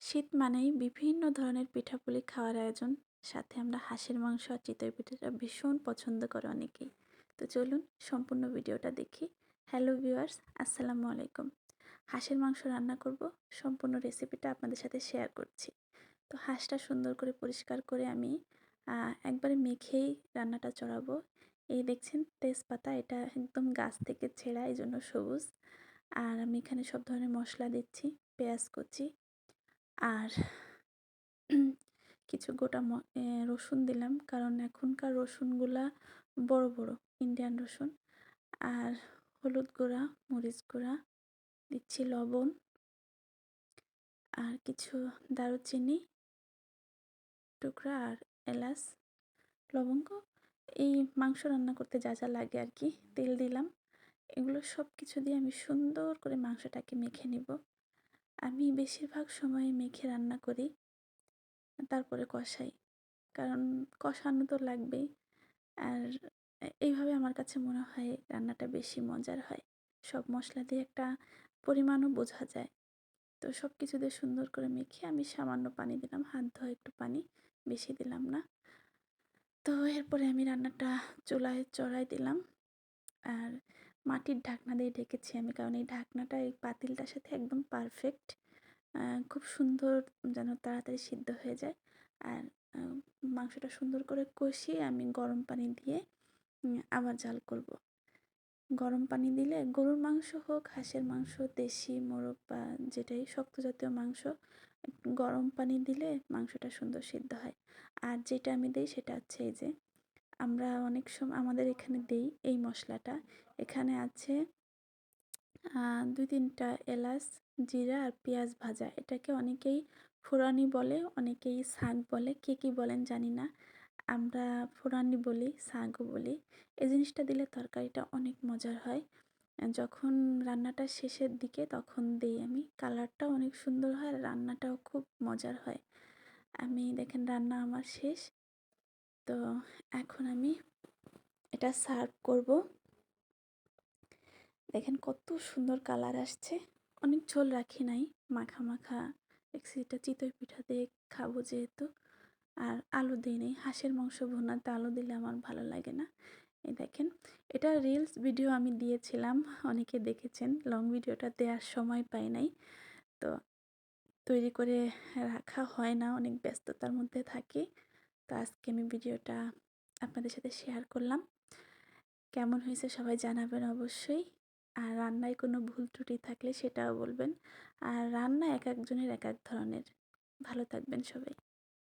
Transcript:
শীত মানেই বিভিন্ন ধরনের পিঠাপুলি খাওয়ার আয়োজন। সাথে আমরা হাঁসের মাংস আর চিতই পিঠাটা ভীষণ পছন্দ করে অনেকেই। তো চলুন সম্পূর্ণ ভিডিওটা দেখি। হ্যালো ভিউয়ার্স, আসসালামু আলাইকুম। হাঁসের মাংস রান্না করব, সম্পূর্ণ রেসিপিটা আপনাদের সাথে শেয়ার করছি। তো হাঁসটা সুন্দর করে পরিষ্কার করে আমি একবারে মেখেই রান্নাটা চড়াবো। এই দেখছেন তেজপাতা, এটা একদম গাছ থেকে ছেঁড়া, এই জন্য সবুজ। আর আমি এখানে সব ধরনের মশলা দিচ্ছি, পেঁয়াজ কুচি আর কিছু গোটা রসুন দিলাম, কারণ এখনকার রসুনগুলা বড় বড় ইন্ডিয়ান রসুন। আর হলুদ গুঁড়া, মরিচ গুঁড়া দিচ্ছি, লবণ আর কিছু দারুচিনি টুকরা আর এলাচ, লবঙ্গ। এই মাংস রান্না করতে যা যা লাগে আর কি, তেল দিলাম। এগুলো সব কিছু দিয়ে আমি সুন্দর করে মাংসটাকে মেখে নিব। আমি বেশিরভাগ সময় মেখে রান্না করি, তারপরে কষাই, কারণ কষানো তো লাগবেই। আর এইভাবে আমার কাছে মনে হয় রান্নাটা বেশি মজার হয়। সব মশলা দিয়ে একটা পরিমাণও বোঝা যায়। তো সব কিছু দিয়ে সুন্দর করে মেখে আমি সামান্য পানি দিলাম, হাত ধোয়া একটু পানি, বেশি দিলাম না। তো এরপরে আমি রান্নাটা চুলায় চড়াই দিলাম। আর মাটির ঢাকনা দিয়ে ঢেকেছি আমি, কারণ এই ঢাকনাটা এই পাতিলটার সাথে একদম পারফেক্ট। খুব সুন্দর যেন তাড়াতাড়ি সিদ্ধ হয়ে যায়। আর মাংসটা সুন্দর করে কষিয়ে আমি গরম পানি দিয়ে আবার জাল করব। গরম পানি দিলে গরুর মাংস হোক, হাঁসের মাংস, দেশি মোরগ বা যেটাই শক্ত জাতীয় মাংস, গরম পানি দিলে মাংসটা সুন্দর সিদ্ধ হয়। আর যেটা আমি দিই সেটা হচ্ছে এই যে, আমরা অনেক সময় আমাদের এখানে দেই এই মশলাটা। এখানে আছে ২-৩টা এলাচ, জিরা আর পেঁয়াজ ভাজা। এটাকে অনেকেই ফোড়ানি বলে, অনেকেই শাক বলে, কে কী বলেন জানি না। আমরা ফোড়ানি বলি, শাকও বলি। এই জিনিসটা দিলে তরকারিটা অনেক মজার হয়। যখন রান্নাটা শেষের দিকে তখন দেই আমি। কালারটাও অনেক সুন্দর হয় আর রান্নাটাও খুব মজার হয়। আমি দেখেন রান্না আমার শেষ। তো এখন আমি এটা সার্ভ করব। দেখেন কত সুন্দর কালার আসছে। অনেক ঝোল রাখি নাই, মাখা মাখা রাখছি। এটা চিতই পিঠা দিয়ে খাবো যেহেতু। আর আলু দিই নাই, হাঁসের মাংস ভুনাতে আলু দিলে আমার ভালো লাগে না। এই দেখেন, এটা রিলস ভিডিও আমি দিয়েছিলাম, অনেকে দেখেছেন। লং ভিডিওটা দেওয়ার সময় পাই নাই, তো তৈরি করে রাখা হয় না, অনেক ব্যস্ততার মধ্যে থাকি। তো আজকে আমি ভিডিওটা আপনাদের সাথে শেয়ার করলাম। কেমন হয়েছে সবাই জানাবেন অবশ্যই। আর রান্নায় কোনো ভুল ত্রুটি থাকলে সেটাও বলবেন। আর রান্না এক একজনের এক এক ধরনের। ভালো থাকবেন সবাই।